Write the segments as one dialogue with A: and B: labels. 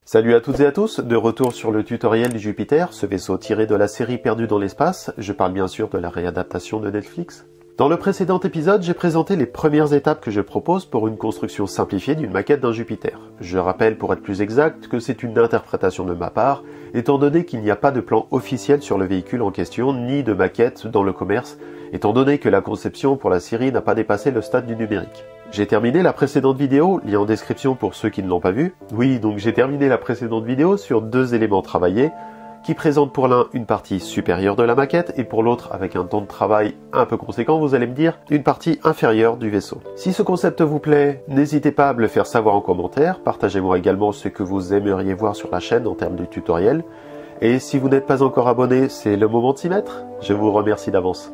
A: Salut à toutes et à tous, de retour sur le tutoriel du Jupiter, ce vaisseau tiré de la série Perdu dans l'espace. Je parle bien sûr de la réadaptation de Netflix. Dans le précédent épisode, j'ai présenté les premières étapes que je propose pour une construction simplifiée d'une maquette d'un Jupiter. Je rappelle pour être plus exact que c'est une interprétation de ma part, étant donné qu'il n'y a pas de plan officiel sur le véhicule en question, ni de maquette dans le commerce, étant donné que la conception pour la série n'a pas dépassé le stade du numérique. J'ai terminé la précédente vidéo, lien en description pour ceux qui ne l'ont pas vu. Oui, donc j'ai terminé la précédente vidéo sur deux éléments travaillés, qui présentent pour l'un une partie supérieure de la maquette et pour l'autre, avec un temps de travail un peu conséquent, vous allez me dire, une partie inférieure du vaisseau. Si ce concept vous plaît, n'hésitez pas à me le faire savoir en commentaire, partagez-moi également ce que vous aimeriez voir sur la chaîne en termes de tutoriel. Et si vous n'êtes pas encore abonné, c'est le moment de s'y mettre. Je vous remercie d'avance.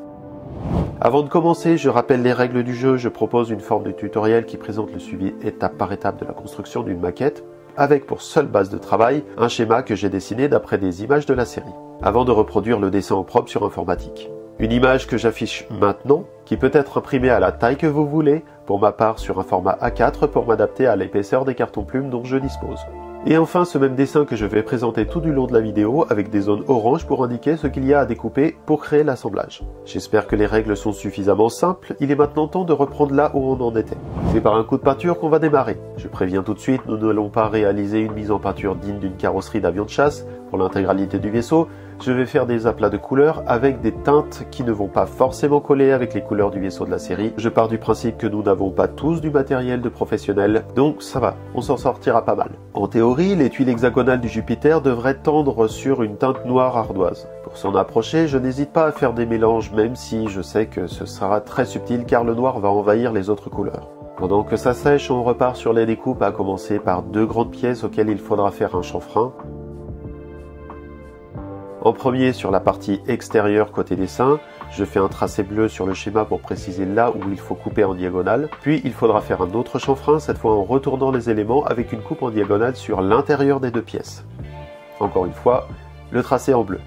A: Avant de commencer, je rappelle les règles du jeu. Je propose une forme de tutoriel qui présente le suivi étape par étape de la construction d'une maquette, avec pour seule base de travail un schéma que j'ai dessiné d'après des images de la série, avant de reproduire le dessin en propre sur informatique. Une image que j'affiche maintenant, qui peut être imprimée à la taille que vous voulez, pour ma part sur un format A4 pour m'adapter à l'épaisseur des cartons plumes dont je dispose. Et enfin ce même dessin que je vais présenter tout du long de la vidéo avec des zones oranges pour indiquer ce qu'il y a à découper pour créer l'assemblage. J'espère que les règles sont suffisamment simples, il est maintenant temps de reprendre là où on en était. C'est par un coup de peinture qu'on va démarrer. Je préviens tout de suite, nous n'allons pas réaliser une mise en peinture digne d'une carrosserie d'avion de chasse pour l'intégralité du vaisseau. Je vais faire des aplats de couleurs avec des teintes qui ne vont pas forcément coller avec les couleurs du vaisseau de la série. Je pars du principe que nous n'avons pas tous du matériel de professionnels, donc ça va, on s'en sortira pas mal. En théorie, les tuiles hexagonales du Jupiter devraient tendre sur une teinte noire ardoise. Pour s'en approcher, je n'hésite pas à faire des mélanges, même si je sais que ce sera très subtil car le noir va envahir les autres couleurs. Pendant que ça sèche, on repart sur les découpes, à commencer par deux grandes pièces auxquelles il faudra faire un chanfrein. En premier, sur la partie extérieure côté dessin, je fais un tracé bleu sur le schéma pour préciser là où il faut couper en diagonale. Puis il faudra faire un autre chanfrein, cette fois en retournant les éléments avec une coupe en diagonale sur l'intérieur des deux pièces. Encore une fois, le tracé en bleu.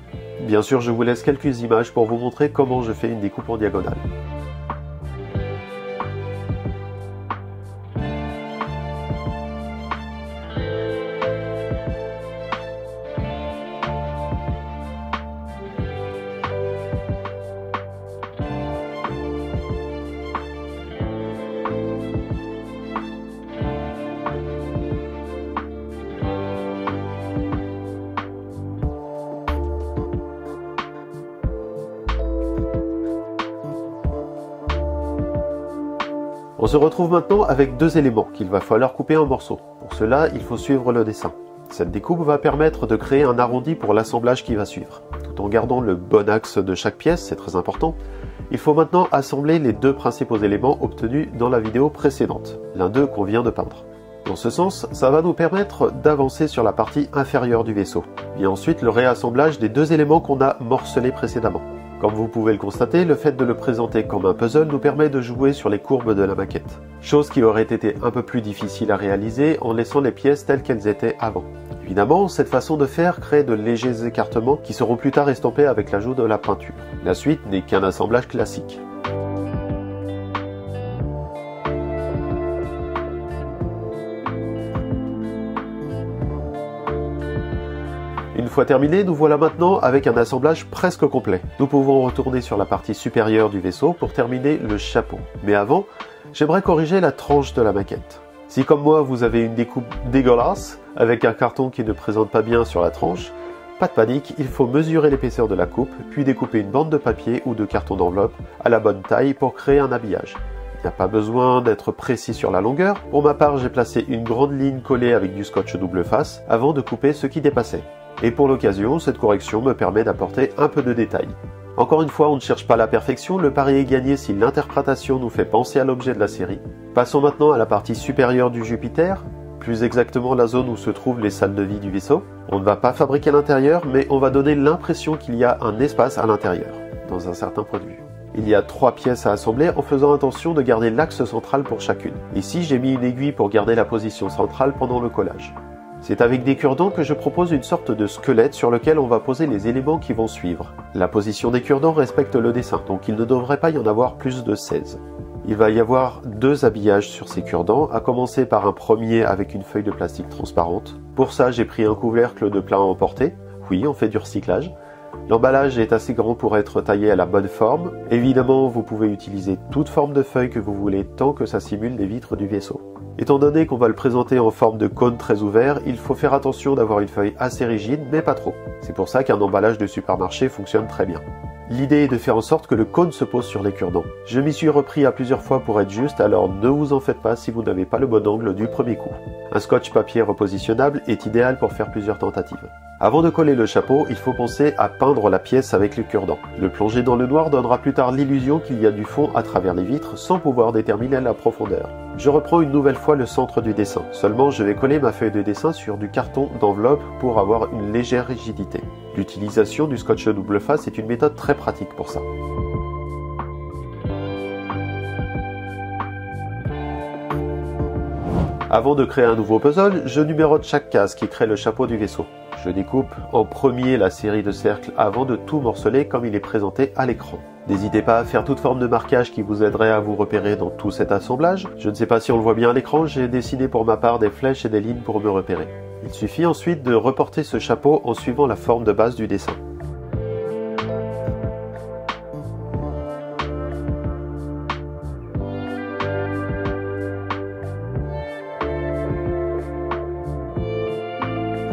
A: Bien sûr, je vous laisse quelques images pour vous montrer comment je fais une découpe en diagonale. On se retrouve maintenant avec deux éléments qu'il va falloir couper en morceaux. Pour cela, il faut suivre le dessin. Cette découpe va permettre de créer un arrondi pour l'assemblage qui va suivre. Tout en gardant le bon axe de chaque pièce, c'est très important, il faut maintenant assembler les deux principaux éléments obtenus dans la vidéo précédente, l'un d'eux qu'on vient de peindre. Dans ce sens, ça va nous permettre d'avancer sur la partie inférieure du vaisseau, et ensuite le réassemblage des deux éléments qu'on a morcelés précédemment. Comme vous pouvez le constater, le fait de le présenter comme un puzzle nous permet de jouer sur les courbes de la maquette. Chose qui aurait été un peu plus difficile à réaliser en laissant les pièces telles qu'elles étaient avant. Évidemment, cette façon de faire crée de légers écartements qui seront plus tard estompés avec l'ajout de la peinture. La suite n'est qu'un assemblage classique. Une fois terminé, nous voilà maintenant avec un assemblage presque complet. Nous pouvons retourner sur la partie supérieure du vaisseau pour terminer le chapeau. Mais avant, j'aimerais corriger la tranche de la maquette. Si comme moi vous avez une découpe dégueulasse, avec un carton qui ne présente pas bien sur la tranche, pas de panique, il faut mesurer l'épaisseur de la coupe, puis découper une bande de papier ou de carton d'enveloppe à la bonne taille pour créer un habillage. Il n'y a pas besoin d'être précis sur la longueur. Pour ma part, j'ai placé une grande ligne collée avec du scotch double face avant de couper ce qui dépassait. Et pour l'occasion, cette correction me permet d'apporter un peu de détail. Encore une fois, on ne cherche pas la perfection, le pari est gagné si l'interprétation nous fait penser à l'objet de la série. Passons maintenant à la partie supérieure du Jupiter, plus exactement la zone où se trouvent les salles de vie du vaisseau. On ne va pas fabriquer l'intérieur, mais on va donner l'impression qu'il y a un espace à l'intérieur, dans un certain point de vue. Il y a 3 pièces à assembler en faisant attention de garder l'axe central pour chacune. Ici, j'ai mis une aiguille pour garder la position centrale pendant le collage. C'est avec des cure-dents que je propose une sorte de squelette sur lequel on va poser les éléments qui vont suivre. La position des cure-dents respecte le dessin, donc il ne devrait pas y en avoir plus de 16. Il va y avoir 2 habillages sur ces cure-dents, à commencer par un premier avec une feuille de plastique transparente. Pour ça, j'ai pris un couvercle de plat à emporter. Oui, on fait du recyclage. L'emballage est assez grand pour être taillé à la bonne forme. Évidemment, vous pouvez utiliser toute forme de feuille que vous voulez tant que ça simule les vitres du vaisseau. Étant donné qu'on va le présenter en forme de cône très ouvert, il faut faire attention d'avoir une feuille assez rigide, mais pas trop. C'est pour ça qu'un emballage de supermarché fonctionne très bien. L'idée est de faire en sorte que le cône se pose sur les cure-dents. Je m'y suis repris à plusieurs fois pour être juste, alors ne vous en faites pas si vous n'avez pas le bon angle du premier coup. Un scotch papier repositionnable est idéal pour faire plusieurs tentatives. Avant de coller le chapeau, il faut penser à peindre la pièce avec les cure-dents. Le plonger dans le noir donnera plus tard l'illusion qu'il y a du fond à travers les vitres sans pouvoir déterminer la profondeur. Je reprends une nouvelle fois le centre du dessin, seulement je vais coller ma feuille de dessin sur du carton d'enveloppe pour avoir une légère rigidité. L'utilisation du scotch double face est une méthode très pratique pour ça. Avant de créer un nouveau puzzle, je numérote chaque case qui crée le chapeau du vaisseau. Je découpe en premier la série de cercles avant de tout morceler comme il est présenté à l'écran. N'hésitez pas à faire toute forme de marquage qui vous aiderait à vous repérer dans tout cet assemblage. Je ne sais pas si on le voit bien à l'écran, j'ai dessiné pour ma part des flèches et des lignes pour me repérer. Il suffit ensuite de reporter ce chapeau en suivant la forme de base du dessin.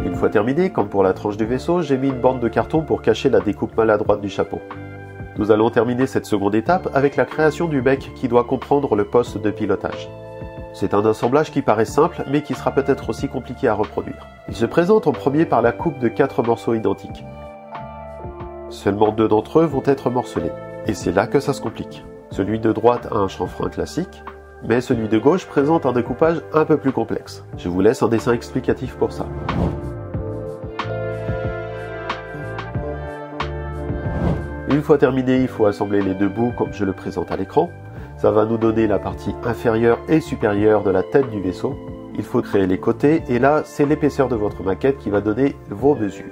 A: Une fois terminé, comme pour la tranche du vaisseau, j'ai mis une bande de carton pour cacher la découpe maladroite du chapeau. Nous allons terminer cette seconde étape avec la création du bec qui doit comprendre le poste de pilotage. C'est un assemblage qui paraît simple, mais qui sera peut-être aussi compliqué à reproduire. Il se présente en premier par la coupe de 4 morceaux identiques. Seulement 2 d'entre eux vont être morcelés. Et c'est là que ça se complique. Celui de droite a un chanfrein classique, mais celui de gauche présente un découpage un peu plus complexe. Je vous laisse un dessin explicatif pour ça. Une fois terminé, il faut assembler les 2 bouts comme je le présente à l'écran. Ça va nous donner la partie inférieure et supérieure de la tête du vaisseau. Il faut créer les côtés et là, c'est l'épaisseur de votre maquette qui va donner vos mesures.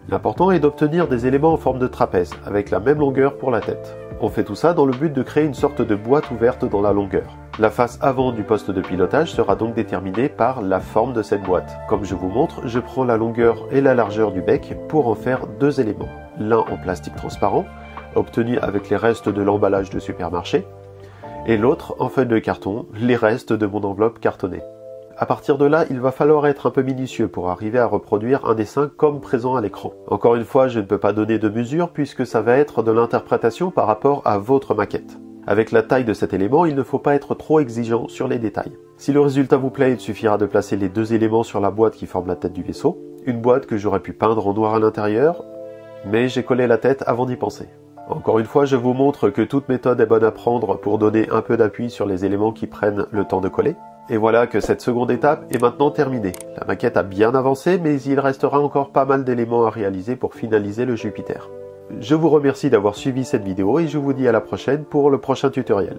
A: L'important est d'obtenir des éléments en forme de trapèze, avec la même longueur pour la tête. On fait tout ça dans le but de créer une sorte de boîte ouverte dans la longueur. La face avant du poste de pilotage sera donc déterminée par la forme de cette boîte. Comme je vous montre, je prends la longueur et la largeur du bec pour en faire 2 éléments. L'un en plastique transparent, obtenu avec les restes de l'emballage de supermarché, et l'autre en feuille de carton, les restes de mon enveloppe cartonnée. À partir de là, il va falloir être un peu minutieux pour arriver à reproduire un dessin comme présent à l'écran. Encore une fois, je ne peux pas donner de mesure puisque ça va être de l'interprétation par rapport à votre maquette. Avec la taille de cet élément, il ne faut pas être trop exigeant sur les détails. Si le résultat vous plaît, il suffira de placer les 2 éléments sur la boîte qui forme la tête du vaisseau. Une boîte que j'aurais pu peindre en noir à l'intérieur, mais j'ai collé la tête avant d'y penser. Encore une fois, je vous montre que toute méthode est bonne à prendre pour donner un peu d'appui sur les éléments qui prennent le temps de coller. Et voilà que cette seconde étape est maintenant terminée. La maquette a bien avancé, mais il restera encore pas mal d'éléments à réaliser pour finaliser le Jupiter. Je vous remercie d'avoir suivi cette vidéo et je vous dis à la prochaine pour le prochain tutoriel.